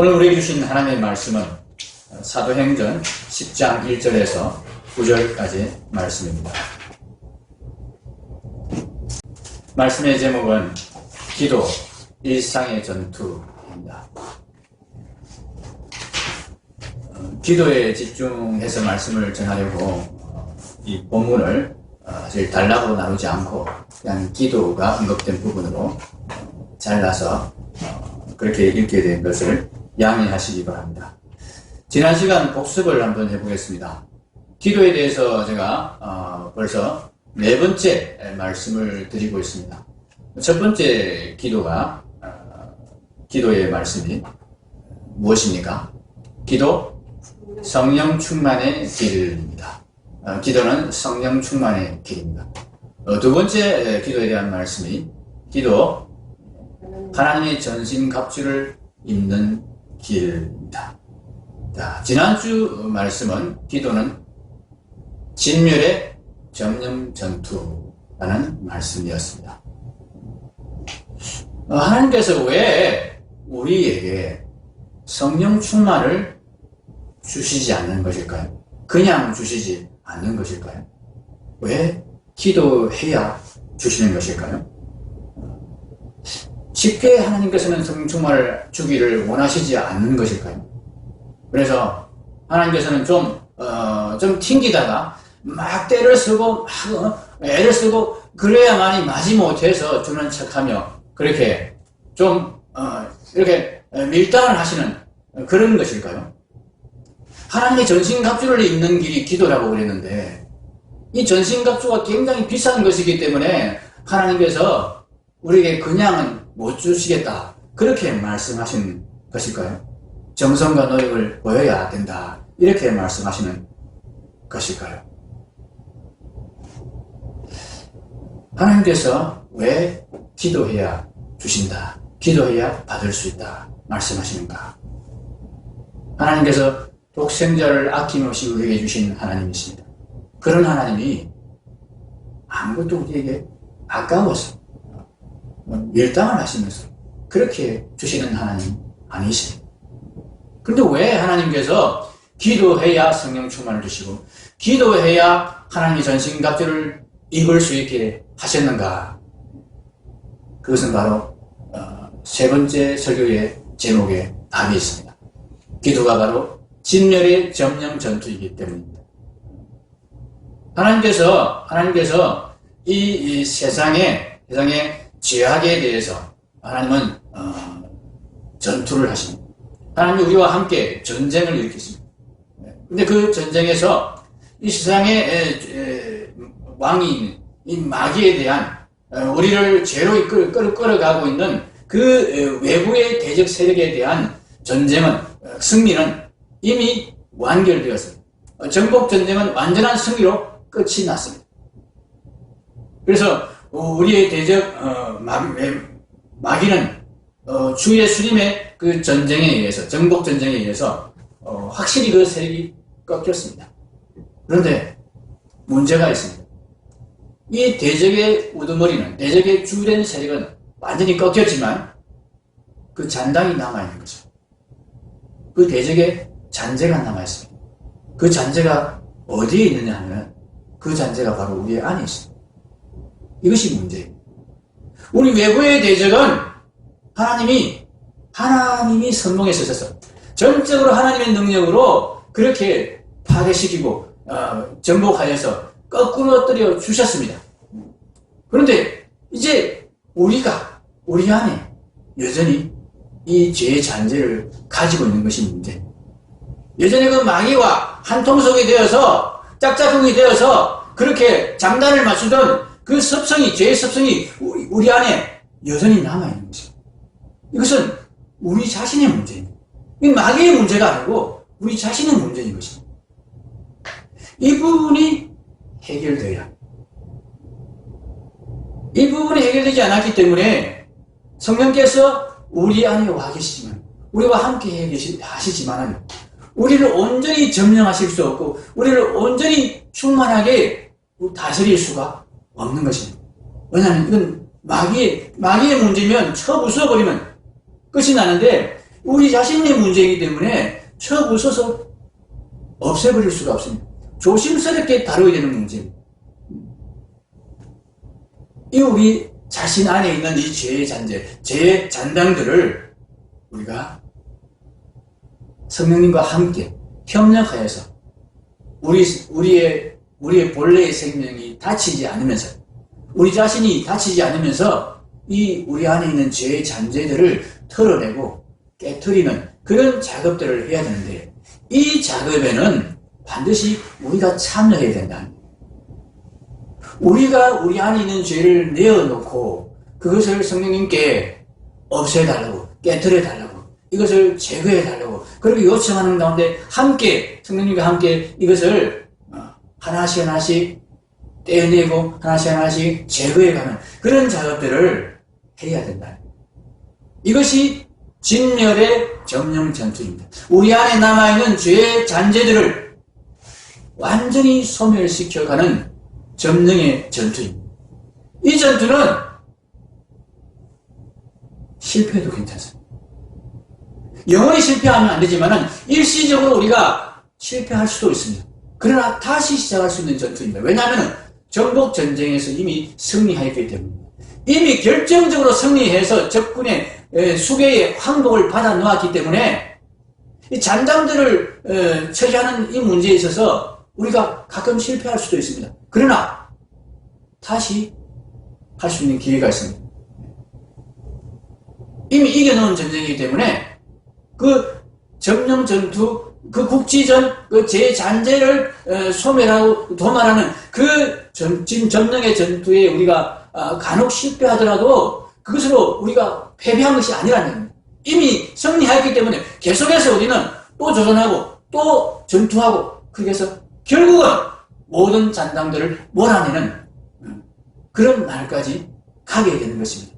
오늘 우리에게 주신 하나님의 말씀은 사도행전 10장 1절에서 9절까지 말씀입니다. 말씀의 제목은 기도, 일상의 전투입니다. 기도에 집중해서 말씀을 전하려고 이 본문을 사실 단락으로 나누지 않고 그냥 기도가 언급된 부분으로 잘라서 그렇게 읽게 된 것을 양해하시기 바랍니다. 지난 시간 복습을 한번 해보겠습니다. 기도에 대해서 제가 벌써 네 번째 말씀을 드리고 있습니다. 첫 번째 기도의 말씀이 무엇입니까? 기도, 성령 충만의 길입니다. 기도는 성령 충만의 길입니다. 두 번째 기도에 대한 말씀이 기도, 하나님의 전신갑주를 입는 길입니다. 자, 지난주 말씀은 기도는 진멸의 점령전투라는 말씀이었습니다. 하나님께서 왜 우리에게 성령 충만을 주시지 않는 것일까요? 그냥 주시지 않는 것일까요? 왜 기도해야 주시는 것일까요? 쉽게 하나님께서는 성령 충만을 주기를 원하시지 않는 것일까요? 그래서 하나님께서는 좀 튕기다가 막 때를 쓰고 애를 쓰고 그래야만이 마지못해서 주는 척하며 그렇게 이렇게 밀당을 하시는 그런 것일까요? 하나님의 전신갑주를 입는 길이 기도라고 그랬는데 이 전신갑주가 굉장히 비싼 것이기 때문에 하나님께서 우리에게 그냥은 못 주시겠다 그렇게 말씀하신 것일까요? 정성과 노력을 보여야 된다 이렇게 말씀하시는 것일까요? 하나님께서 왜 기도해야 주신다, 기도해야 받을 수 있다 말씀하시는가? 하나님께서 독생자를 아낌없이 우리에게 주신 하나님이십니다. 그런 하나님이 아무것도 우리에게 아까워서 밀당을 하시면서 그렇게 주시는 하나님 아니십니다. 그런데 왜 하나님께서 기도해야 성령 충만을 주시고 기도해야 하나님의 전신갑주를 입을 수 있게 하셨는가? 그것은 바로 세 번째 설교의 제목에 답이 있습니다. 기도가 바로 진멸의 점령 전투이기 때문입니다. 하나님께서 이 세상의 죄악에 대해서 하나님은 전투를 하십니다. 하나님이 우리와 함께 전쟁을 일으키십니다. 근데 그 전쟁에서 이 세상의 왕이 이 마귀에 대한 우리를 죄로 끌어가고 있는 그 외부의 대적 세력에 대한 승리는 이미 완결되었습니다. 정복 전쟁은 완전한 승리로 끝이 났습니다. 그래서 우리의 대적 마귀는 주 예수님의 그 전쟁에 의해서 정복 전쟁에 의해서 확실히 그 세력이 꺾였습니다. 그런데 문제가 있습니다. 이 대적의 우두머리는 대적의 주된 세력은 완전히 꺾였지만 그 잔당이 남아있는 거죠. 그 대적의 잔재가 남아있습니다. 그 잔재가 어디에 있느냐 하면 그 잔재가 바로 우리 안에 있습니다. 이것이 문제예요. 우리 외부의 대적은 하나님이 선봉에 서셔서 전적으로 하나님의 능력으로 그렇게 파괴시키고 정복하여서 거꾸로 엎드려 주셨습니다. 그런데 이제 우리 안에 여전히 이 죄의 잔재를 가지고 있는 것이 문제. 예전에 그 마귀와 한통속이 되어서 짝짝꿍이 되어서 그렇게 장단을 맞추던 그 죄의 습성이 우리 안에 여전히 남아있는 것입니다. 이것은 우리 자신의 문제입니다. 이 마귀의 문제가 아니고 우리 자신의 문제인 것입니다. 이 부분이 해결되지 않았기 때문에 성령께서 우리 안에 와 계시지만 우리와 함께 하시지만 우리를 온전히 점령하실 수 없고 우리를 온전히 충만하게 다스릴 수가 없는 것입니다. 왜냐하면 이건 마귀의 문제면 쳐 부숴버리면 끝이 나는데 우리 자신의 문제이기 때문에 쳐 부숴서 없애버릴 수가 없습니다. 조심스럽게 다뤄야 되는 문제입니다. 이 우리 자신 안에 있는 이 죄의 잔재, 죄의 잔당들을 우리가 성령님과 함께 협력하여서 우리의 본래의 생명이 다치지 않으면서, 우리 자신이 다치지 않으면서 이 우리 안에 있는 죄의 잔재들을 털어내고 깨트리는 그런 작업들을 해야 되는데, 이 작업에는 반드시 우리가 참여해야 된다. 우리가 우리 안에 있는 죄를 내어놓고 그것을 성령님께 없애달라고, 깨트려달라고, 이것을 제거해달라고 그렇게 요청하는 가운데 함께, 성령님과 함께 이것을 하나씩 하나씩 떼내고 하나씩 하나씩 제거해가는 그런 작업들을 해야 된다. 이것이 진멸의 점령 전투입니다. 우리 안에 남아있는 죄의 잔재들을 완전히 소멸시켜가는 점령의 전투입니다. 이 전투는 실패해도 괜찮습니다. 영원히 실패하면 안 되지만 일시적으로 우리가 실패할 수도 있습니다. 그러나 다시 시작할 수 있는 전투입니다. 왜냐하면 정복 전쟁에서 이미 승리하였기 때문입니다. 이미 결정적으로 승리해서 적군의 수배의 항복을 받아 놓았기 때문에 이 잔당들을 처리하는 이 문제에 있어서 우리가 가끔 실패할 수도 있습니다. 그러나 다시 할 수 있는 기회가 있습니다. 이미 이겨놓은 전쟁이기 때문에 그 점령 전투, 그 국지전, 그 제잔재를 소멸하고 도말하는 그 지금 점령의 전투에 우리가 간혹 실패하더라도 그것으로 우리가 패배한 것이 아니라는 겁니다. 이미 승리하였기 때문에 계속해서 우리는 또 도전하고 또 전투하고, 그렇게 해서 결국은 모든 잔당들을 몰아내는 그런 날까지 가게 되는 것입니다.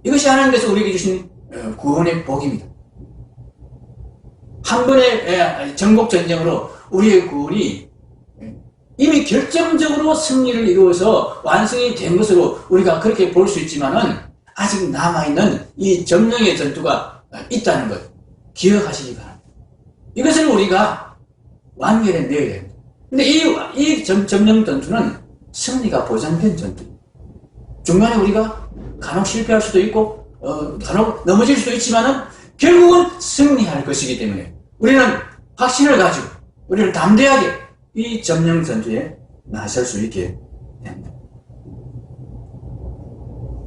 이것이 하나님께서 우리에게 주신 구원의 복입니다. 한 번의 정복전쟁으로 우리의 구원이 이미 결정적으로 승리를 이루어서 완성이 된 것으로 우리가 그렇게 볼 수 있지만은 아직 남아있는 이 점령의 전투가 있다는 것 기억하시기 바랍니다. 이것을 우리가 완결해 내야 됩니다. 근데 이 점령 전투는 승리가 보장된 전투입니다. 중간에 우리가 간혹 실패할 수도 있고 간혹 넘어질 수도 있지만은 결국은 승리할 것이기 때문에 우리는 확신을 가지고 우리는 담대하게 이 점령 전투에 나설 수 있게 됩니다.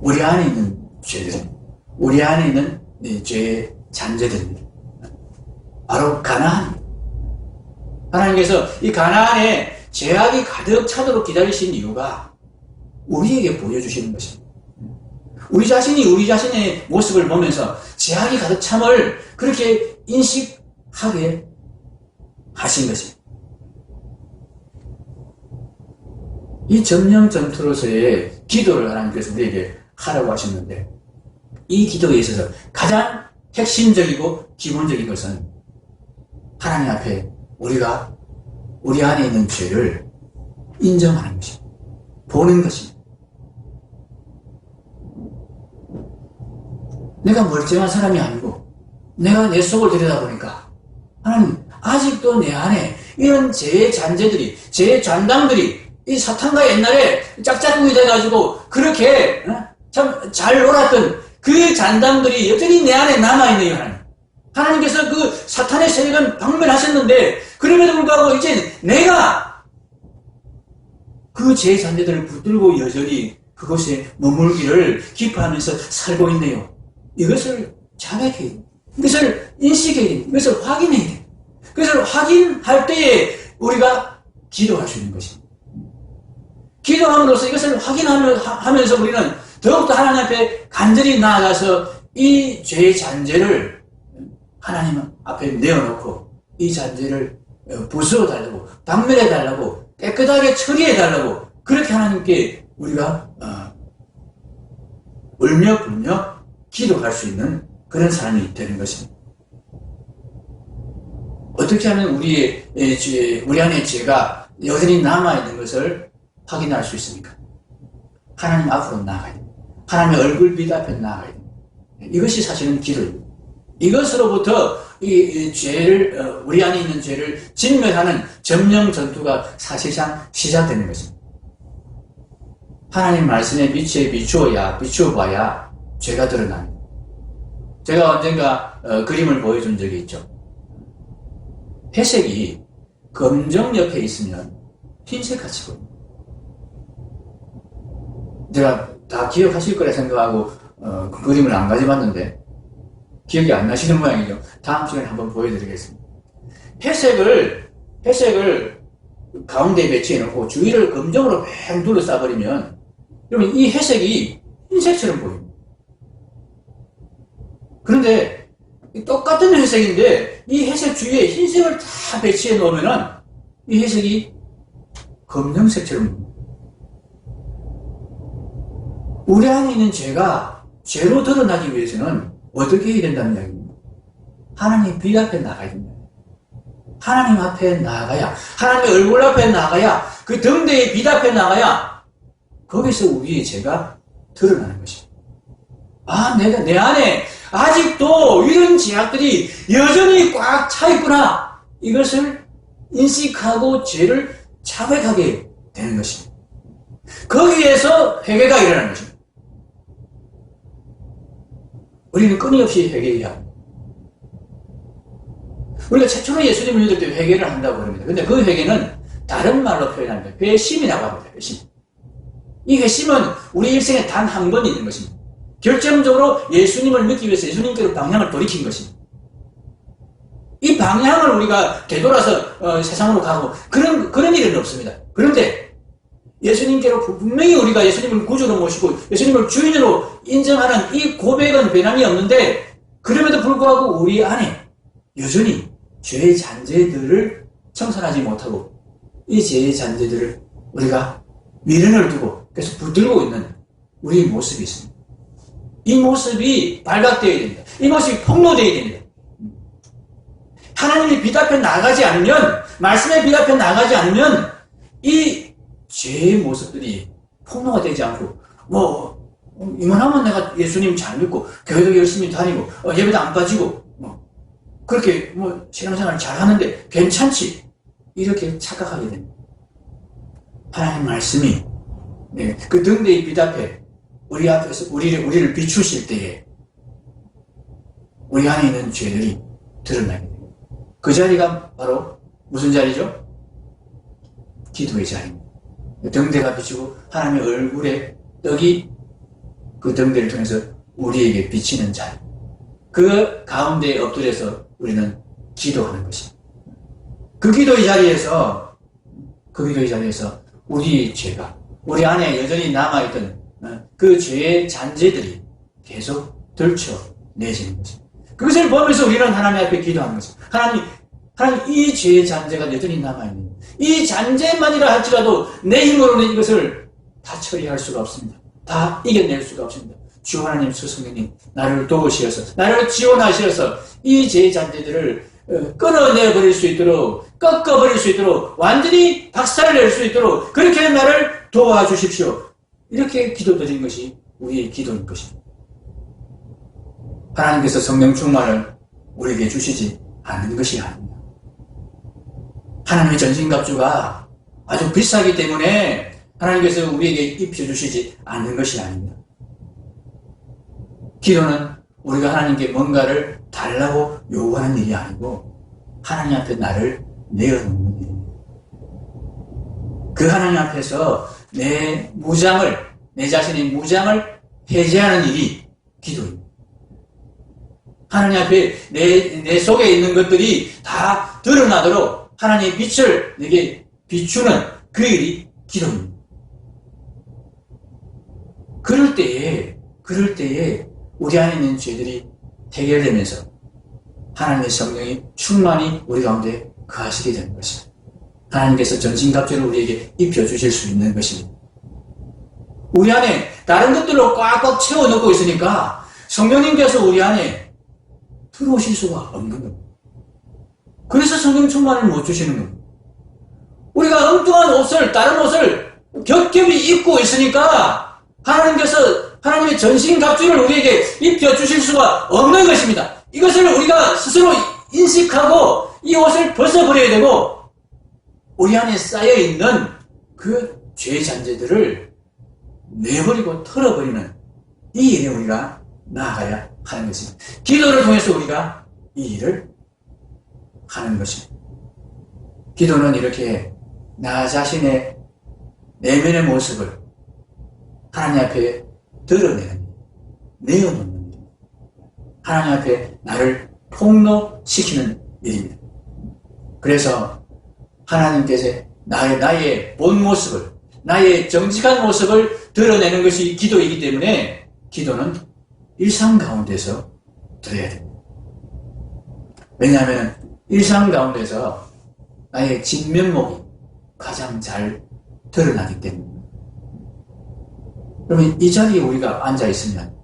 우리 안에 있는 죄들, 우리 안에 있는 죄의 잔재들입니다. 바로 가나안입니다. 하나님께서 이 가나안에 죄악이 가득 차도록 기다리신 이유가 우리에게 보여주시는 것입니다. 우리 자신이 우리 자신의 모습을 보면서 죄악이 가득 참을 그렇게 인식하게 하신 것입니다. 이 점령 전투로서의 기도를 하나님께서 우리에게 하라고 하셨는데, 이 기도에 있어서 가장 핵심적이고 기본적인 것은 하나님 앞에 우리가 우리 안에 있는 죄를 인정하는 것입니다. 보는 것입니다. 내가 멀쩡한 사람이 아니고 내가 내 속을 들여다보니까 하나님, 아직도 내 안에 이런 죄의 잔재들이, 죄의 잔당들이 이 사탄과 옛날에 짝짝꿍이 돼가지고 그렇게 참 잘 놀았던 그 잔당들이 여전히 내 안에 남아있네요. 하나님께서 그 사탄의 세력은 박멸하셨는데 그럼에도 불구하고 이제 내가 그 죄의 잔재들을 붙들고 여전히 그곳에 머물기를 기뻐하면서 살고 있네요. 이것을 자백해야 됩니다. 이것을 인식해야 됩니다. 이것을 확인해야 됩니다. 그것을 확인할 때에 우리가 기도할 수 있는 것입니다. 기도함으로써 이것을 확인하면서 우리는 더욱더 하나님 앞에 간절히 나아가서 이 죄의 잔재를 하나님 앞에 내어놓고 이 잔재를 부수어달라고, 박멸해달라고, 깨끗하게 처리해달라고 그렇게 하나님께 우리가 울며불며 기도할 수 있는 그런 사람이 되는 것입니다. 어떻게 하면 우리 안에 죄가 여전히 남아있는 것을 확인할 수 있습니까? 하나님 앞으로 나아가야 됩니다. 하나님의 얼굴빛 앞에 나아가야 됩니다. 이것이 사실은 기도입니다. 이것으로부터 이 죄를, 우리 안에 있는 죄를 진멸하는 점령 전투가 사실상 시작되는 것입니다. 하나님 말씀에 비추어봐야 죄가 드러납니다. 제가 언젠가 그림을 보여준 적이 있죠. 회색이 검정 옆에 있으면 흰색같이 보입니다. 제가 다 기억하실 거라 생각하고 그 그림을 안 가져봤는데 기억이 안 나시는 모양이죠. 다음 시간에 한번 보여드리겠습니다. 회색을 가운데에 배치해 놓고 주위를 검정으로 뱅 둘러싸버리면 그러면 이 회색이 흰색처럼 보입니다. 그런데 똑같은 회색인데 이 회색 주위에 흰색을 다 배치해 놓으면은 이 회색이 검정색처럼 보입니다. 우리 안에 있는 죄가 죄로 드러나기 위해서는 어떻게 해야 된다는 이야기입니다. 하나님 빛 앞에 나가야 됩니다. 하나님 앞에 나가야, 하나님의 얼굴 앞에 나가야, 그 등대의 빛 앞에 나가야 거기서 우리의 죄가 드러나는 것입니다. 아, 내 안에 아직도 이런 죄악들이 여전히 꽉 차 있구나. 이것을 인식하고 죄를 자백하게 되는 것입니다. 거기에서 회개가 일어나는 것입니다. 우리는 끊임없이 회개해야 합니다. 우리가 최초로 예수님을 믿을 때 회개를 한다고 합니다. 근데 그 회개는 다른 말로 표현합니다. 회심이라고 합니다. 회심. 이 회심은 우리 일생에 단 한 번 있는 것입니다. 결정적으로 예수님을 믿기 위해서 예수님께로 방향을 돌이킨 것입니다. 이 방향을 우리가 되돌아서 세상으로 가고 그런 일은 없습니다. 그런데 예수님께로 분명히 우리가 예수님을 구주로 모시고 예수님을 주인으로 인정하는 이 고백은 변함이 없는데 그럼에도 불구하고 우리 안에 여전히 죄의 잔재들을 청산하지 못하고 이 죄의 잔재들을 우리가 미련을 두고 계속 붙들고 있는 우리의 모습이 있습니다. 이 모습이 발각되어야 됩니다. 이 모습이 폭로되어야 됩니다. 하나님의 빛 앞에 나가지 않으면, 말씀의 빛 앞에 나가지 않으면 이 죄의 모습들이 폭로가 되지 않고 이만하면 내가 예수님 잘 믿고 교회도 열심히 다니고 예배도 안 빠지고 그렇게 신앙생활 잘 하는데 괜찮지, 이렇게 착각하게 됩니다. 하나님 말씀이 그 등대의 빛 앞에 우리 앞에서 우리를 비추실 때에 우리 안에 있는 죄들이 드러나게 됩니다. 그 자리가 바로 무슨 자리죠? 기도의 자리입니다. 등대가 비추고 하나님의 얼굴에 떡이 그 등대를 통해서 우리에게 비치는 자리, 그 가운데에 엎드려서 우리는 기도하는 것입니다. 그 기도의 자리에서 우리의 죄가, 우리 안에 여전히 남아있던 그 죄의 잔재들이 계속 들춰내지는 것입니다. 그것을 보면서 우리는 하나님 앞에 기도하는 것입니다. 하나님, 이 죄의 잔재가 여전히 남아있는, 이 잔재만이라 할지라도 내 힘으로는 이것을 다 처리할 수가 없습니다. 다 이겨낼 수가 없습니다. 주 하나님, 주 성령님, 나를 도우시어서, 나를 지원하시어서 이 죄의 잔재들을 끊어내버릴 수 있도록, 꺾어버릴 수 있도록, 완전히 박살낼 수 있도록 그렇게 나를 도와주십시오. 이렇게 기도드린 것이 우리의 기도인 것입니다. 하나님께서 성령 충만을 우리에게 주시지 않는 것이 아닙니다. 하나님의 전신갑주가 아주 비싸기 때문에 하나님께서 우리에게 입혀주시지 않는 것이 아닙니다. 기도는 우리가 하나님께 뭔가를 달라고 요구하는 일이 아니고 하나님 앞에 나를 내어놓는 일입니다. 그 하나님 앞에서 내 자신의 무장을 해제하는 일이 기도입니다. 하나님 앞에 내 속에 있는 것들이 다 드러나도록 하나님의 빛을 내게 비추는 그 일이 기도입니다. 그럴 때에 우리 안에 있는 죄들이 해결되면서 하나님의 성령이 충만히 우리 가운데 거하시게 되는 것입니다. 하나님께서 전신갑주를 우리에게 입혀주실 수 있는 것입니다. 우리 안에 다른 것들로 꽉꽉 채워넣고 있으니까 성령님께서 우리 안에 들어오실 수가 없는 겁니다. 그래서 성령 충만을 못 주시는 겁니다. 우리가 엉뚱한 옷을, 다른 옷을 겹겹이 입고 있으니까 하나님께서 하나님의 전신갑주를 우리에게 입혀주실 수가 없는 것입니다. 이것을 우리가 스스로 인식하고 이 옷을 벗어버려야 되고 우리 안에 쌓여있는 그 죄 잔재들을 내버리고 털어버리는 이 일에 우리가 나아가야 하는 것입니다. 기도를 통해서 우리가 이 일을 하는 것입니다. 기도는 이렇게 나 자신의 내면의 모습을 하나님 앞에 드러내는, 내어놓는 일, 하나님 앞에 나를 폭로시키는 일입니다. 그래서 하나님께서 나의 본 모습을, 나의 정직한 모습을 드러내는 것이 기도이기 때문에 기도는 일상 가운데서 드려야 됩니다. 왜냐하면 일상 가운데서 나의 진면목이 가장 잘 드러나기 때문에. 그러면 이 자리에 우리가 앉아 있으면,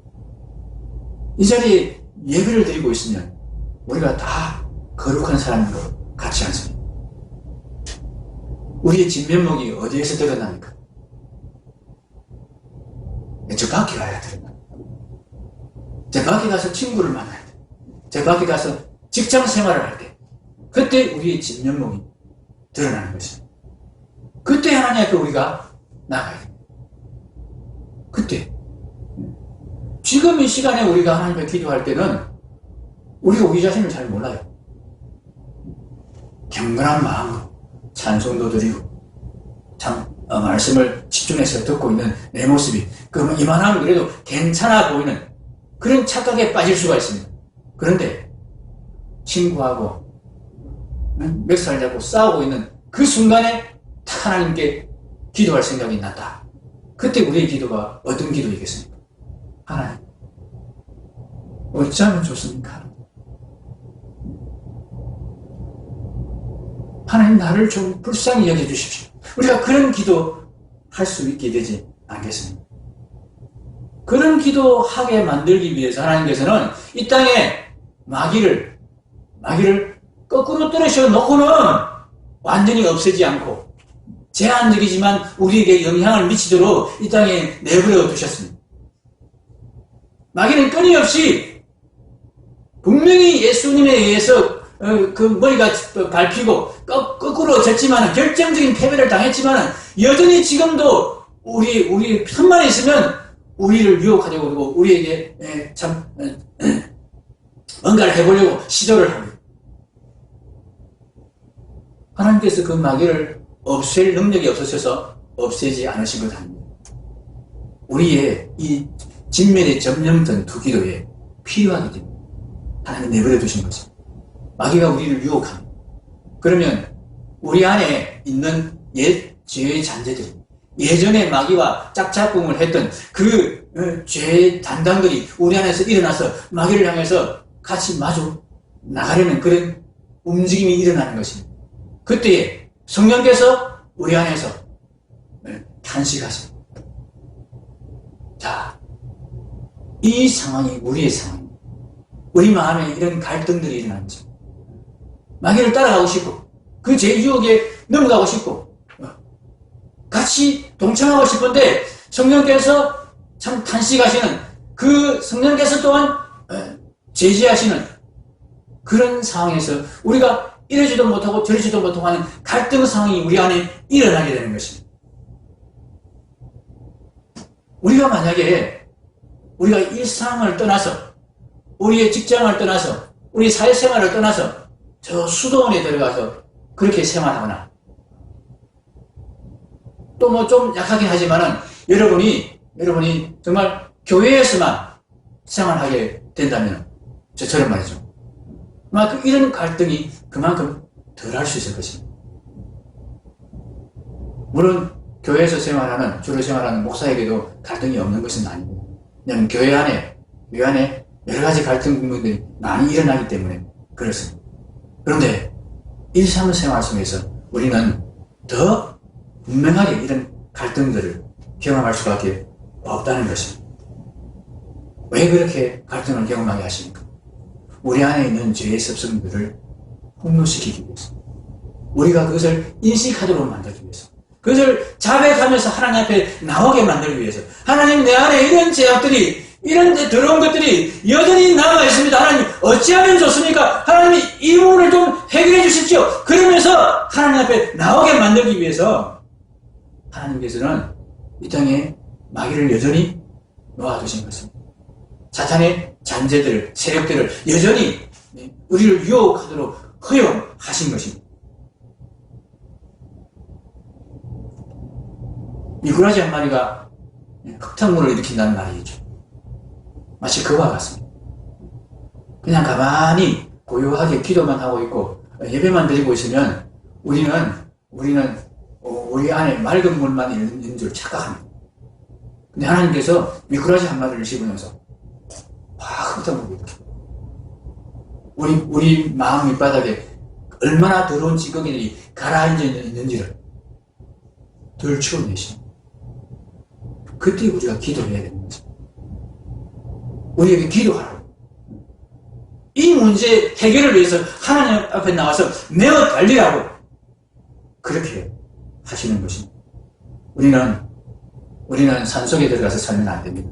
이 자리에 예배를 드리고 있으면 우리가 다 거룩한 사람으로 같지 않습니다. 우리의 진면목이 어디에서 드러납니까? 저 밖에 가야 드러납니다. 저 밖에 가서 친구를 만날 때, 저 밖에 가서 직장 생활을 할 때, 그때 우리의 진면목이 드러나는 것입니다. 그때 하나님 앞에 우리가 나가야 됩니다. 그때. 지금 이 시간에 우리가 하나님 앞에 기도할 때는 우리가 우리 자신을 잘 몰라요. 경건한 마음으로 찬송도 드리고 참 말씀을 집중해서 듣고 있는 내 모습이 이만하면 그래도 괜찮아 보이는 그런 착각에 빠질 수가 있습니다. 그런데 친구하고 멱살 잡고 싸우고 있는 그 순간에 딱 하나님께 기도할 생각이 났다. 그때 우리의 기도가 어떤 기도이겠습니까? 하나님, 어찌하면 좋습니까? 하나님, 나를 좀 불쌍히 여겨주십시오. 우리가 그런 기도 할 수 있게 되지 않겠습니까? 그런 기도하게 만들기 위해서 하나님께서는 이 땅에 마귀를 거꾸로 떨어져 놓고는 완전히 없애지 않고 제한적이지만 우리에게 영향을 미치도록 이 땅에 내버려 두셨습니다. 마귀는 끊임없이 분명히 예수님에 의해서 그 머리가 밟히고 거꾸로 졌지만 결정적인 패배를 당했지만 여전히 지금도 우리 편만 있으면 우리를 유혹하려고 그러고 우리에게 참 뭔가를 해보려고 시도를 합니다. 하나님께서 그 마귀를 없앨 능력이 없으셔서 없애지 않으신 것 아닙니다. 우리의 이 진면의 점령된 두 기도에 필요하기 때문에 하나님 내버려 두신 거죠. 마귀가 우리를 유혹합니다. 그러면 우리 안에 있는 옛 죄의 잔재들, 예전에 마귀와 짝짝꿍을 했던 그 죄의 단당들이 우리 안에서 일어나서 마귀를 향해서 같이 마주 나가려는 그런 움직임이 일어나는 것입니다. 그때에 성령께서 우리 안에서 탄식하십니다. 자, 이 상황이 우리의 상황입니다. 우리 마음에 이런 갈등들이 일어나는 거죠. 마귀를 따라가고 싶고 그 죄 유혹에 넘어가고 싶고 같이 동참하고 싶은데 성령께서 참 탄식하시는 그 성령께서 또한 제지하시는 그런 상황에서 우리가 이러지도 못하고 저러지도 못하고 하는 갈등 상황이 우리 안에 일어나게 되는 것입니다. 우리가 만약에 우리가 일상을 떠나서 우리의 직장을 떠나서 우리 사회생활을 떠나서 저 수도원에 들어가서 그렇게 생활하거나 또 뭐 좀 약하긴 하지만은 여러분이 정말 교회에서만 생활하게 된다면 저처럼 말이죠. 이런 갈등이 그만큼 덜 할 수 있을 것입니다. 물론 교회에서 주로 생활하는 목사에게도 갈등이 없는 것은 아닙니다. 왜냐하면 교회 안에 여러 가지 갈등 부분들이 많이 일어나기 때문에 그렇습니다. 그런데 일상생활 속에서 우리는 더 분명하게 이런 갈등들을 경험할 수밖에 없다는 것입니다. 왜 그렇게 갈등을 경험하게 하십니까? 우리 안에 있는 죄의 습성들을 폭로시키기 위해서, 우리가 그것을 인식하도록 만들기 위해서, 그것을 자백하면서 하나님 앞에 나오게 만들기 위해서, 하나님 내 안에 이런 죄악들이 이런 데 들어온 것들이 여전히 남아있습니다. 하나님 어찌하면 좋습니까? 하나님이 이 부분을 좀 해결해 주십시오. 그러면서 하나님 앞에 나오게 만들기 위해서 하나님께서는 이 땅에 마귀를 여전히 놓아두신 것입니다. 사탄의 잔재들, 세력들을 여전히 우리를 유혹하도록 허용하신 것입니다. 미꾸라지 한 마리가 흙탕물을 일으킨다는 말이죠. 마치 그와 같습니다. 그냥 가만히 고요하게 기도만 하고 있고 예배만 드리고 있으면 우리 안에 맑은 물만 있는 줄 착각합니다. 근데 하나님께서 미꾸라지 한 마리를 집어넣어서 확 흙탕물을 일으킵니다. 우리 마음 밑바닥에 얼마나 더러운 찌꺼기들이 가라앉아 있는지를 들추어내십니다. 그때 우리가 기도해야 되는 거죠. 우리에게 기도하라고. 이 문제 해결을 위해서 하나님 앞에 나와서 매어 달리라고 그렇게 하시는 것입니다. 우리는 산속에 들어가서 살면 안 됩니다.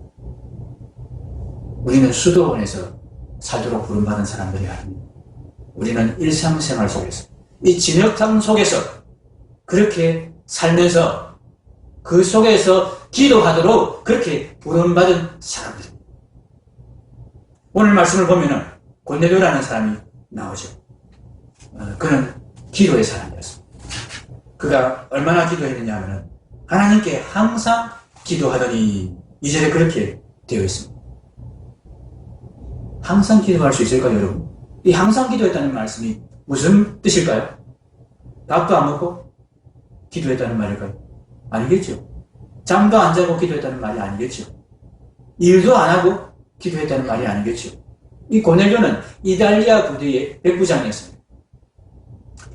우리는 수도원에서 살도록 부름받은 사람들이 아닙니다. 우리는 일상생활 속에서 이 진흙탕 속에서 그렇게 살면서 그 속에서 기도하도록 그렇게 부름받은 사람들입니다. 오늘 말씀을 보면은 고넬료라는 사람이 나오죠. 그는 기도의 사람이었습니다. 그가 얼마나 기도했느냐 하면은 하나님께 항상 기도하더니 2절에 그렇게 되어 있습니다. 항상 기도할 수 있을까요, 여러분? 이 항상 기도했다는 말씀이 무슨 뜻일까요? 밥도 안 먹고 기도했다는 말일까요? 아니겠죠. 잠도 안 자고 기도했다는 말이 아니겠죠. 일도 안 하고 기도했다는 말이 아니겠죠. 이 고넬료는 이달리아 부대의 백부장이었습니다.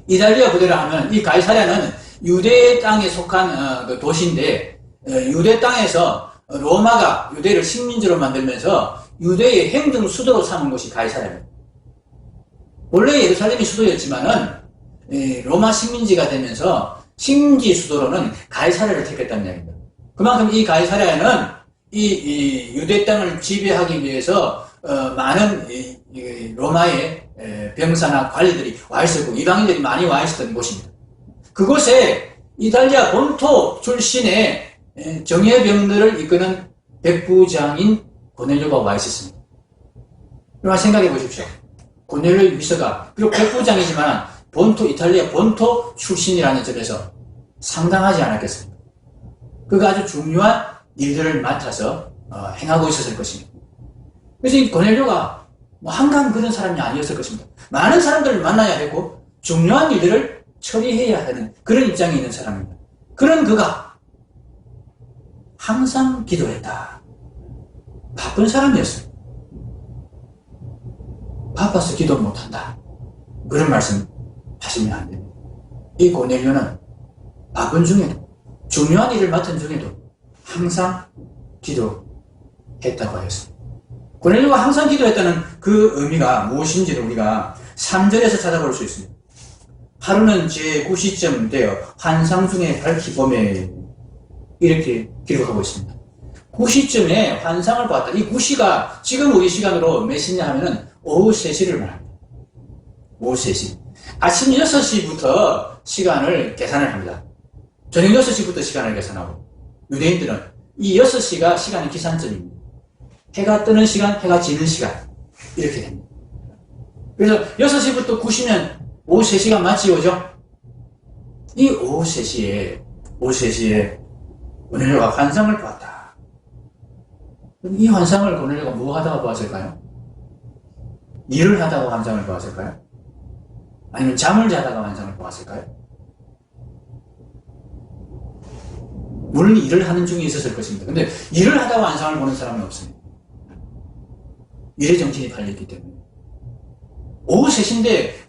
이달리아 부대라 하면 이 가이사랴는 유대 땅에 속한 그 도시인데 유대 땅에서 로마가 유대를 식민지로 만들면서 유대의 행정 수도로 삼은 곳이 가이사랴입니다. 원래 예루살렘이 수도였지만은 로마 식민지가 되면서 식민지 수도로는 가이사랴를 택했다는 이야기입니다. 그만큼 이 가이사랴에는 이 유대 땅을 지배하기 위해서 많은 로마의 병사나 관리들이 와 있었고 이방인들이 많이 와 있었던 곳입니다. 그곳에 이탈리아 본토 출신의 정예병들을 이끄는 백부장인 고넬료가 와 있었습니다. 그러나 생각해 보십시오. 고넬료의 위서가 비록 백부장이지만 이탈리아 본토 출신이라는 점에서 상당하지 않았겠습니까? 그가 아주 중요한 일들을 맡아서 행하고 있었을 것입니다. 그래서 이 고넬료가 한간 그런 사람이 아니었을 것입니다. 많은 사람들을 만나야 했고 중요한 일들을 처리해야 하는 그런 입장에 있는 사람입니다. 그런 그가 항상 기도했다. 바쁜 사람이었어요. 바빠서 기도 못한다. 그런 말씀 하시면 안 됩니다. 이 고넬료는 바쁜 중에도 중요한 일을 맡은 중에도 항상 기도했다고 하였습니다. 고넬료가 항상 기도했다는 그 의미가 무엇인지를 우리가 3절에서 찾아볼 수 있습니다. 하루는 제9시쯤 되어 환상 중에 밝히 봄에 이렇게 기록하고 있습니다. 9시쯤에 환상을 보았다. 이 9시가 지금 우리 시간으로 몇 시냐 하면은 오후 3시를 말합니다. 오후 3시. 아침 6시부터 시간을 계산을 합니다. 저녁 6시부터 시간을 계산하고 유대인들은 이 6시가 시간의 기산점입니다. 해가 뜨는 시간, 해가 지는 시간 이렇게 됩니다. 그래서 6시부터 9시면 오후 3시가 맞지 오죠? 이 오후 3시에 고넬료가 환상을 보았다. 이 환상을 고넬료가 뭐 하다가 보았을까요? 일을 하다가 환상을 보았을까요? 아니면 잠을 자다가 환상을 보았을까요? 물론 일을 하는 중에 있었을 것입니다. 근데 일을 하다가 환상을 보는 사람은 없습니다. 일의 정신이 팔렸기 때문에. 오후 3시인데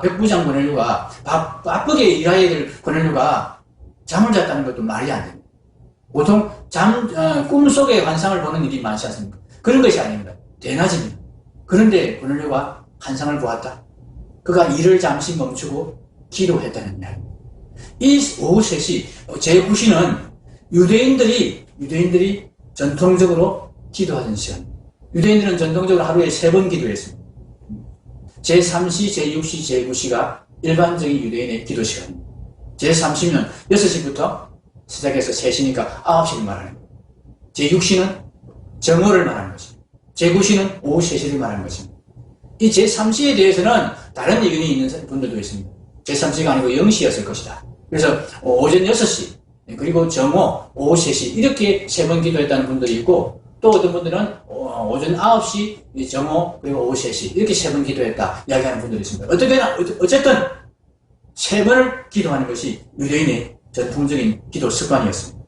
백부장 고넬료가 바쁘게 일해야 될 고넬료가 잠을 잤다는 것도 말이 안 됩니다. 보통 꿈속에 환상을 보는 일이 많지 않습니까? 그런 것이 아닙니다. 대낮입니다. 그런데 고넬료가 환상을 보았다. 그가 일을 잠시 멈추고 기도했다는 이야기입니다. 이 오후 3시, 제9시는 유대인들이 전통적으로 기도하는 시간. 유대인들은 전통적으로 하루에 3번 기도했습니다. 제3시, 제6시, 제9시가 일반적인 유대인의 기도 시간입니다. 제3시는 6시부터 시작해서 3시니까 9시를 말하는 거예요. 제6시는 정오를 말하는 것입니다. 제9시는 오후 3시를 말하는 것입니다. 이 제3시에 대해서는 다른 의견이 있는 분들도 있습니다. 제3시가 아니고 0시였을 것이다. 그래서 오전 6시, 그리고 정오, 오후 3시 이렇게 3번 기도했다는 분들이 있고, 또 어떤 분들은 오전 9시, 정오, 그리고 오후 3시 이렇게 3번 기도했다 이야기하는 분들이 있습니다. 어쨌든 3번을 기도하는 것이 유대인의 전통적인 기도 습관이었습니다.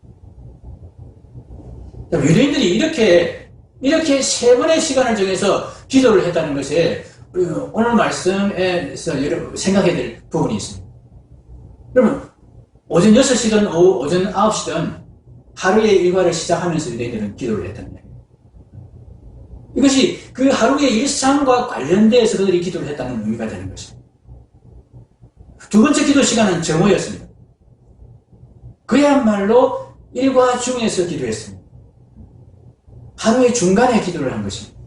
유대인들이 이렇게 3번의 시간을 정해서 기도를 했다는 것에 오늘 말씀에서 여러분 생각해야 될 부분이 있습니다. 그러면 오전 6시든 오전 9시든 하루의 일과를 시작하면서 유대인들은 기도를 했다는 거예요. 이것이 그 하루의 일상과 관련돼서 그들이 기도를 했다는 의미가 되는 것입니다. 두 번째 기도 시간은 정오였습니다. 그야말로 일과 중에서 기도했습니다. 하루의 중간에 기도를 한 것입니다.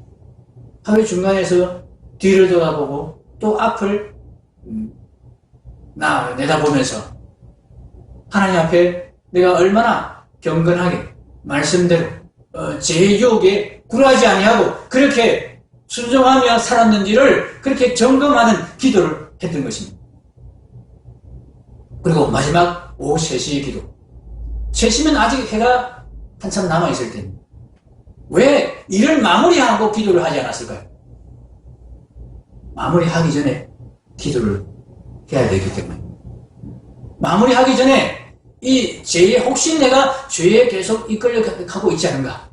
하루의 중간에서 뒤를 돌아보고 또 앞을 내다보면서 하나님 앞에 내가 얼마나 경건하게 말씀대로 제 유혹에 굴하지 아니하고 그렇게 순종하며 살았는지를 그렇게 점검하는 기도를 했던 것입니다. 그리고 마지막 오후 3시의 기도. 3시면 아직 해가 한참 남아있을 때입니다. 왜 일을 마무리하고 기도를 하지 않았을까요? 마무리하기 전에 기도를 해야 되기 때문에. 마무리하기 전에 이 죄에 혹시 내가 죄에 계속 이끌려가고 있지 않은가?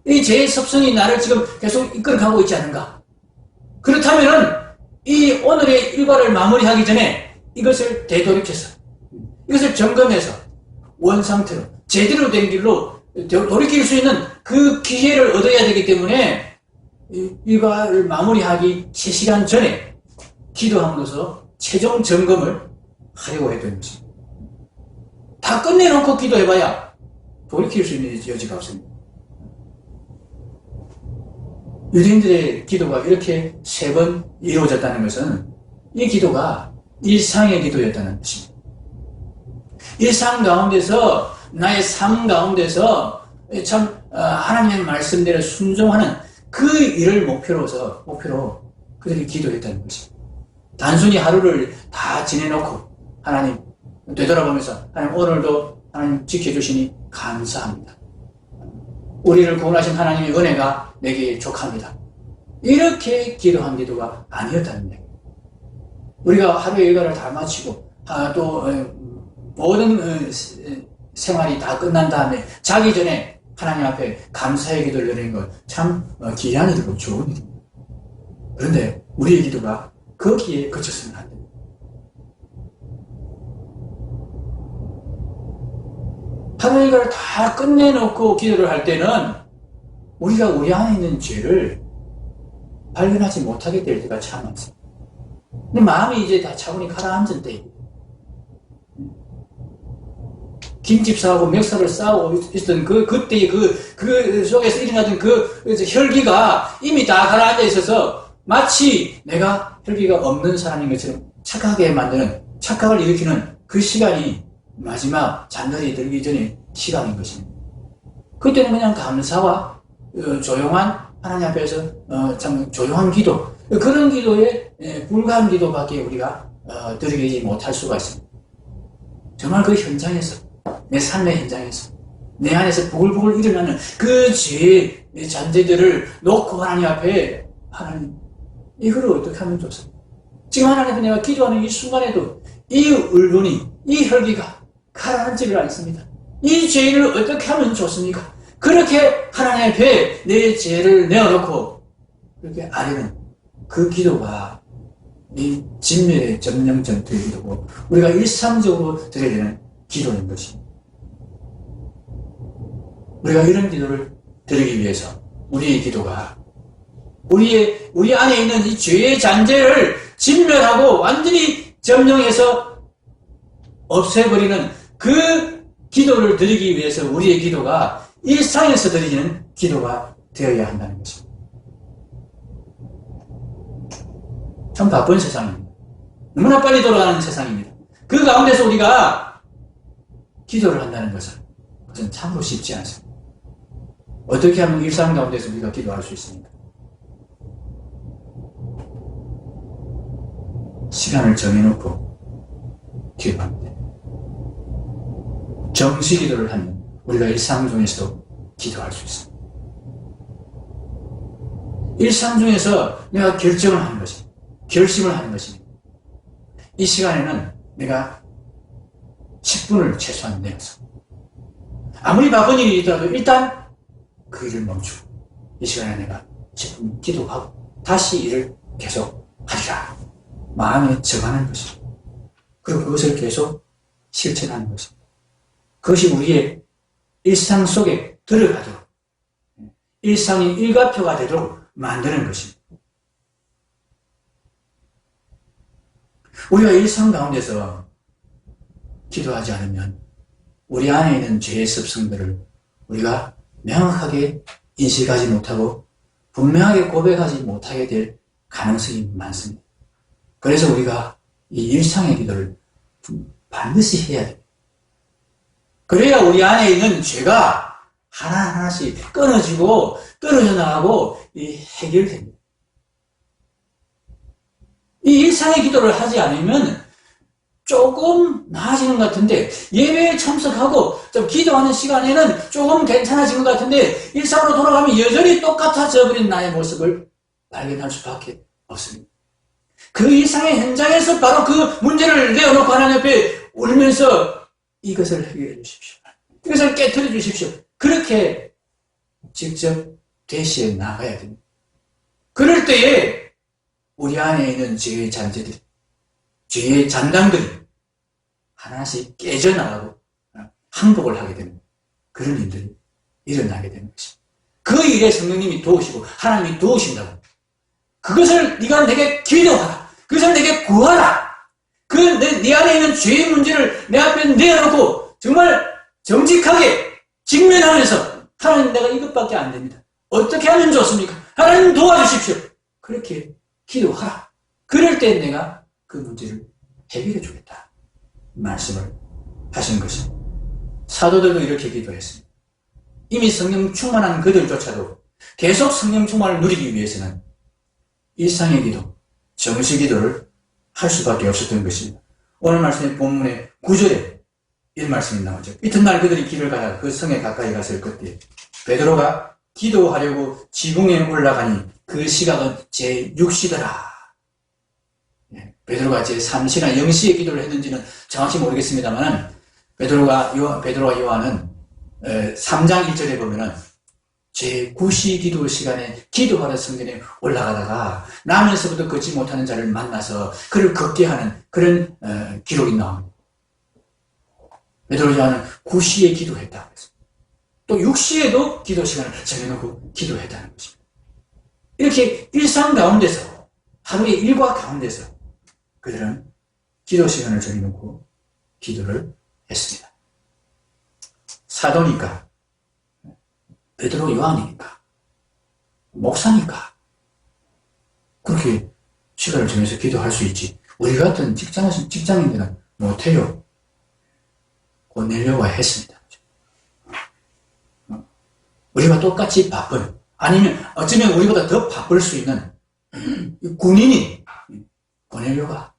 이 죄의 습성이 나를 지금 계속 이끌어가고 있지 않은가? 그렇다면은 이 오늘의 일과를 마무리하기 전에 이것을 되돌이켜서 이것을 점검해서 원상태로 제대로 된 길로 돌이킬 수 있는 그 기회를 얻어야 되기 때문에 일과를 마무리하기 3시간 전에 기도함으로써 최종 점검을 하려고 했던 것입니다. 다 끝내놓고 기도해봐야 돌이킬 수 있는 여지가 없습니다. 유대인들의 기도가 이렇게 3번 이루어졌다는 것은 이 기도가 일상의 기도였다는 것입니다. 일상 가운데서 나의 삶 가운데서 참 하나님의 말씀대로 순종하는 그 일을 목표로 그들이 기도했다는 것입니다. 단순히 하루를 다 지내놓고 하나님 되돌아보면서 하나님 오늘도 하나님 지켜주시니 감사합니다. 우리를 구원하신 하나님의 은혜가 내게 족합니다. 이렇게 기도한 기도가 아니었다는 얘기입니다. 우리가 하루의 일과를 다 마치고 또 모든 생활이 다 끝난 다음에 자기 전에 하나님 앞에 감사의 기도를 드리는 것 참 귀한 일이고 좋은 일입니다. 그런데 우리의 기도가 거기에 그쳤으면 안 됩니다. 하루 일과를 다 끝내놓고 기도를 할 때는 우리가 우리 안에 있는 죄를 발견하지 못하게 될 때가 참 많습니다. 근데 마음이 이제 다 차분히 가라앉은 때입니다. 김집 사하고 멱살을 싸우고 있었던 그때의 그 속에서 일어나던 그 혈기가 이미 다 가라앉아 있어서 마치 내가 혈기가 없는 사람인 것처럼 착각하게 만드는, 착각을 일으키는 그 시간이 마지막 잔날이 들기 전에 시간인 것입니다. 그때는 그냥 감사와 조용한 하나님 앞에서 참 조용한 기도, 그런 기도에 불과한 기도밖에 우리가 드리지 못할 수가 있습니다. 정말 그 현장에서, 내 삶의 현장에서 내 안에서 부글부글 일어나는 그 죄의 잔재들을 놓고 하나님 앞에 하나님 이걸 어떻게 하면 좋습니까? 지금 하나님 앞에 내가 기도하는 이 순간에도 이 울분이, 이 혈기가 가라앉지를 않습니다. 이 죄를 어떻게 하면 좋습니까? 그렇게 하나님 앞에 내 죄를 내어놓고 그렇게 아뢰는 그 기도가 이 진멸의 점령전투의 기도고 우리가 일상적으로 드려야 되는 기도인 것입니다. 우리가 이런 기도를 드리기 위해서 우리의 기도가 우리 안에 있는 이 죄의 잔재를 진멸하고 완전히 점령해서 없애버리는 그 기도를 드리기 위해서 우리의 기도가 일상에서 드리는 기도가 되어야 한다는 것입니다. 참 바쁜 세상입니다. 너무나 빨리 돌아가는 세상입니다. 그 가운데서 우리가 기도를 한다는 것은 그것은 참으로 쉽지 않습니다. 어떻게 하면 일상 가운데서 우리가 기도할 수 있습니까? 시간을 정해놓고 기도합니다. 정시 기도를 하면 우리가 일상 중에서도 기도할 수 있습니다. 일상 중에서 내가 결정을 하는 것입니다. 결심을 하는 것입니다. 이 시간에는 내가 10분을 최소한 내어서 아무리 바쁜 일이 있더라도 일단 그 일을 멈추고 이 시간에 내가 10분 기도하고 다시 일을 계속 하리라 마음에 정하는 것입니다. 그리고 그것을 계속 실천하는 것입니다. 그것이 우리의 일상 속에 들어가도록 일상이 일과표가 되도록 만드는 것입니다. 우리가 일상 가운데서 기도하지 않으면 우리 안에 있는 죄의 습성들을 우리가 명확하게 인식하지 못하고 분명하게 고백하지 못하게 될 가능성이 많습니다. 그래서 우리가 이 일상의 기도를 반드시 해야 됩니다. 그래야 우리 안에 있는 죄가 하나하나씩 끊어지고 떨어져 나가고 해결됩니다. 이 일상의 기도를 하지 않으면 조금 나아지는 것 같은데 예배에 참석하고 좀 기도하는 시간에는 조금 괜찮아진 것 같은데 일상으로 돌아가면 여전히 똑같아져 버린 나의 모습을 발견할 수밖에 없습니다. 그 일상의 현장에서 바로 그 문제를 내어놓고 하나님 앞에 울면서 이것을 해결해 주십시오. 이것을 깨트려 주십시오. 그렇게 직접 대시에 나가야 됩니다. 그럴 때에 우리 안에 있는 죄의 잔재들이, 죄의 잔당들이 하나씩 깨져나가고 항복을 하게 되는 그런 일들이 일어나게 되는 것입니다. 그 일에 성령님이 도우시고 하나님이 도우신다고. 그것을 네가 내게 기도하라. 그것을 내게 구하라. 네 안에 있는 죄의 문제를 내 앞에 내어놓고 정말 정직하게 직면하면서 하나님 내가 이것밖에 안 됩니다. 어떻게 하면 좋습니까? 하나님 도와주십시오. 그렇게 기도하라. 그럴 때 내가 그 문제를 해결해 주겠다. 말씀을 하신 것입니다. 사도들도 이렇게 기도했습니다. 이미 성령 충만한 그들조차도 계속 성령 충만을 누리기 위해서는 일상의 기도, 정시 기도를 할 수밖에 없었던 것입니다. 오늘 말씀의 본문의 9절에 이런 말씀이 나오죠. 이튿날 그들이 길을 가다가 그 성에 가까이 갔을 그때 베드로가 기도하려고 지붕에 올라가니 그 시각은 제6시더라. 베드로가 제3시나 0시에 기도를 했는지는 정확히 모르겠습니다만 베드로와 요한은 3장 1절에 보면은 제9시 기도 시간에 기도하러 성전에 올라가다가 나면서부터 걷지 못하는 자를 만나서 그를 걷게 하는 그런 기록이 나옵니다. 베드로 요한은 9시에 기도했다. 또 6시에도 기도 시간을 정해놓고 기도했다는 것입니다. 이렇게 일상 가운데서 하루의 일과 가운데서 그들은 기도 시간을 정해놓고 기도를 했습니다. 사도니까 베드로 요한이니까 목사니까 그렇게 시간을 정해서 기도할 수 있지. 우리 같은 직장인들은 못해요. 고넬료가 했습니다. 우리가 똑같이 바쁜, 아니면 어쩌면 우리보다 더 바쁠 수 있는 군인인 고넬료가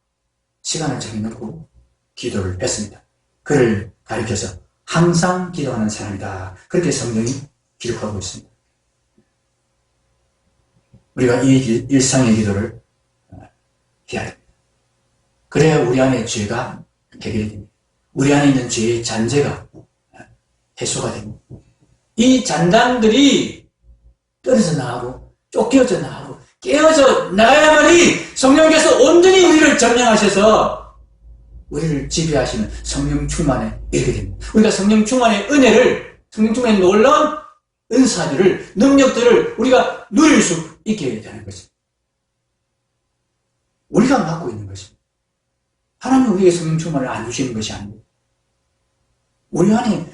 시간을 정해놓고 기도를 했습니다. 그를 가리켜서 항상 기도하는 사람이다. 그렇게 성경이 기록하고 있습니다. 우리가 이 일상의 기도를 해야 됩니다. 그래야 우리 안에 죄가 해결이 됩니다. 우리 안에 있는 죄의 잔재가 해소가 됩니다. 이 잔당들이 떨어져 나가고 쫓겨져 나가고 깨어져 나가야만이 성령께서 온전히 우리를 점령하셔서 우리를 지배하시는 성령 충만에 이르게 됩니다. 우리가 성령 충만의 은혜를, 성령 충만의 놀라운 은사들을, 능력들을 우리가 누릴 수 있게 되는 것입니다. 우리가 맡고 있는 것입니다. 하나님은 우리에게 성령 충만을 안 주시는 것이 아닙니다. 우리 안에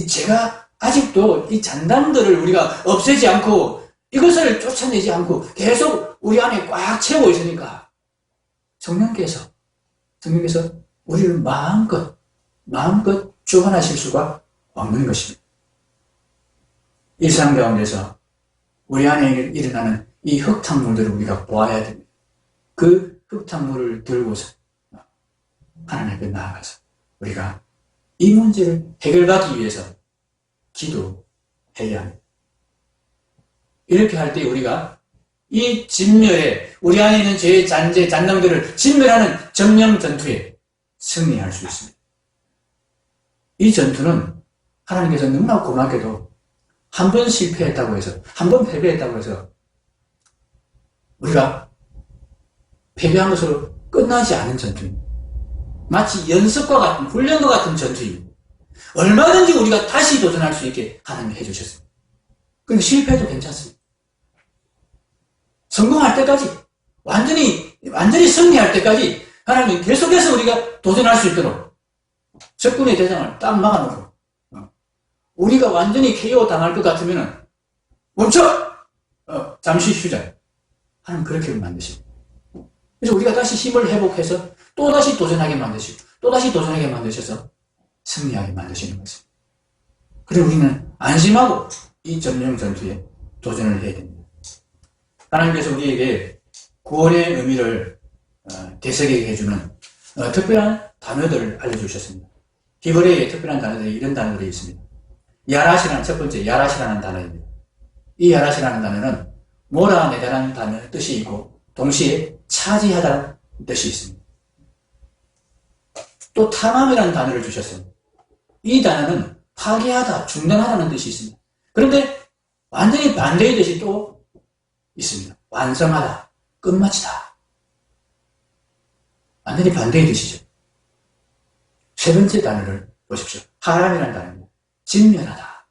제가 아직도 이 잔담들을 우리가 없애지 않고 이것을 쫓아내지 않고 계속 우리 안에 꽉 채우고 있으니까 성령께서 우리를 마음껏 주관하실 수가 없는 것입니다. 일상 가운데서 우리 안에 일어나는 이 흙탕물들을 우리가 보아야 됩니다. 그 흙탕물을 들고서 하나님 앞에 나아가서 우리가 이 문제를 해결받기 위해서 기도해야 합니다. 이렇게 할 때 우리가 이 진멸에 우리 안에 있는 죄의 잔당들을 진멸하는 정령 전투에 승리할 수 있습니다. 이 전투는 하나님께서 너무나 고맙게도 한 번 실패했다고 해서 한 번 패배했다고 해서 우리가 패배한 것으로 끝나지 않은 전투입니다. 마치 연습과 같은 훈련과 같은 전투입니다. 얼마든지 우리가 다시 도전할 수 있게 하나님이 해주셨습니다. 그리고 실패해도 괜찮습니다. 성공할 때까지 완전히 승리할 때까지 하나님이 계속해서 우리가 도전할 수 있도록 적군의 대장을 딱 막아놓고 우리가 완전히 KO 당할 것 같으면 멈춰! 잠시 쉬자. 하나님 그렇게 만드십니다. 그래서 우리가 다시 힘을 회복해서 또다시 도전하게 만드시고 또다시 도전하게 만드셔서 승리하게 만드시는 것입니다. 그리고 우리는 안심하고 이 점령 전투에 도전을 해야 됩니다. 하나님께서 우리에게 구원의 의미를 되새기게 해주는 특별한 단어들을 알려주셨습니다. 히브리어의 특별한 단어들이 이런 단어들이 있습니다. 야라시라는 첫 번째 야라시라는 단어입니다. 이 야라시라는 단어는 몰아내다라는 단어의 뜻이 있고 동시에 차지하다는 뜻이 있습니다. 또 탐함이라는 단어를 주셨습니다. 이 단어는 파괴하다, 중단하다는 뜻이 있습니다. 그런데 완전히 반대의 뜻이 또 있습니다. 완성하다, 끝마치다. 완전히 반대의 뜻이죠. 세 번째 단어를 보십시오. 하람이라는 단어입니다. 진멸하다,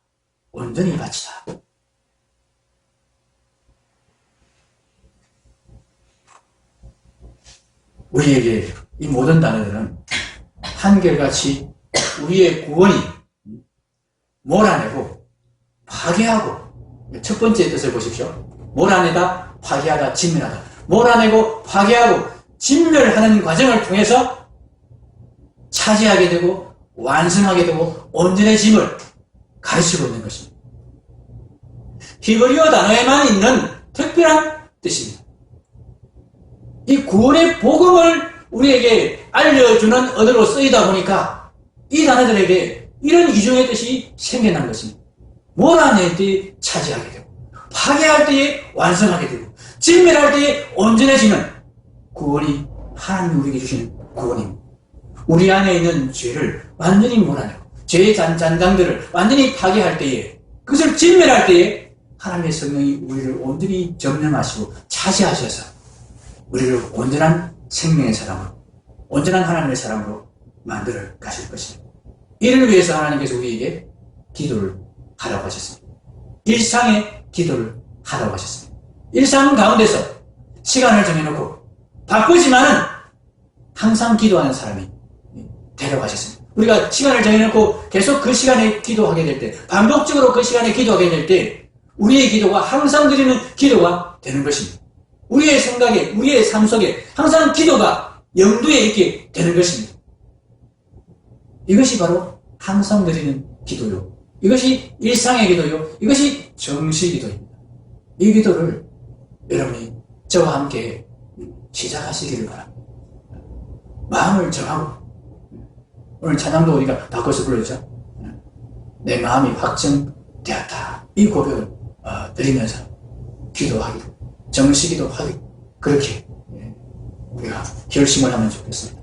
온전히 바치다. 우리에게 이 모든 단어들은 한결같이 우리의 구원이 몰아내고 파괴하고 첫 번째 뜻을 보십시오. 몰아내다, 파괴하다, 진멸하다. 몰아내고 파괴하고 진멸하는 과정을 통해서 차지하게 되고 완성하게 되고 온전해짐을 가르치고 있는 것입니다. 히브리어 단어에만 있는 특별한 뜻입니다. 이 구원의 복음을 우리에게 알려주는 언어로 쓰이다 보니까 이 단어들에게 이런 이중의 뜻이 생겨난 것입니다. 몰아낼 때 차지하게 되고 파괴할 때에 완성하게 되고 진멸할 때에 온전해지는 구원이 하나님이 우리에게 주시는 구원입니다. 우리 안에 있는 죄를 완전히 몰아내고 죄의 잔당들을 완전히 파괴할 때에 그것을 진멸할 때에 하나님의 성령이 우리를 온전히 점령하시고 차지하셔서 우리를 온전한 생명의 사람으로 온전한 하나님의 사람으로 만들어 가실 것입니다. 이를 위해서 하나님께서 우리에게 기도를 하라고 하셨습니다. 일상의 기도를 하라고 하셨습니다. 일상 가운데서 시간을 정해놓고 바쁘지만은 항상 기도하는 사람이 되라고 하셨습니다. 우리가 시간을 정해놓고 계속 그 시간에 기도하게 될 때, 반복적으로 그 시간에 기도하게 될 때 우리의 기도가 항상 드리는 기도가 되는 것입니다. 우리의 생각에, 우리의 삶 속에 항상 기도가 염두에 있게 되는 것입니다. 이것이 바로 항상 드리는 기도요. 이것이 일상의 기도요. 이것이 정시 기도입니다. 이 기도를 여러분이 저와 함께 시작하시기를 바랍니다. 마음을 정하고 오늘 찬양도 우리가 바꿔서 불렀죠. 내 마음이 확정되었다. 이 고백을 드리면서 기도하기도 정시기도 하기 그렇게 우리가 결심을 하면 좋겠습니다.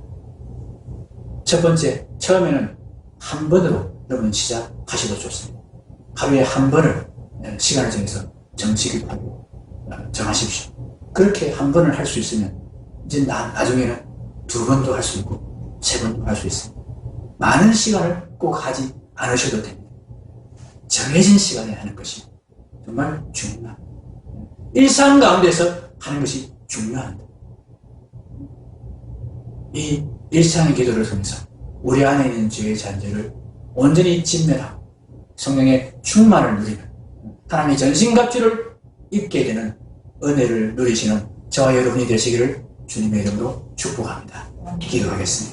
첫 번째, 처음에는 한 번으로 여러분 시작하셔도 좋습니다. 하루에 한 번을 시간을 정해서 정시기도하고 정하십시오. 그렇게 한 번을 할 수 있으면 이제 나중에는 두 번도 할 수 있고 세 번도 할 수 있습니다. 많은 시간을 꼭 하지 않으셔도 됩니다. 정해진 시간에 하는 것이 정말 중요합니다. 일상 가운데서 하는 것이 중요합니다. 이 일상의 기도를 통해서 우리 안에 있는 죄의 잔재를 온전히 진멸하고 성령의 충만을 누리는 하나님의 전신갑주를 입게 되는 은혜를 누리시는 저와 여러분이 되시기를 주님의 이름으로 축복합니다. 기도하겠습니다.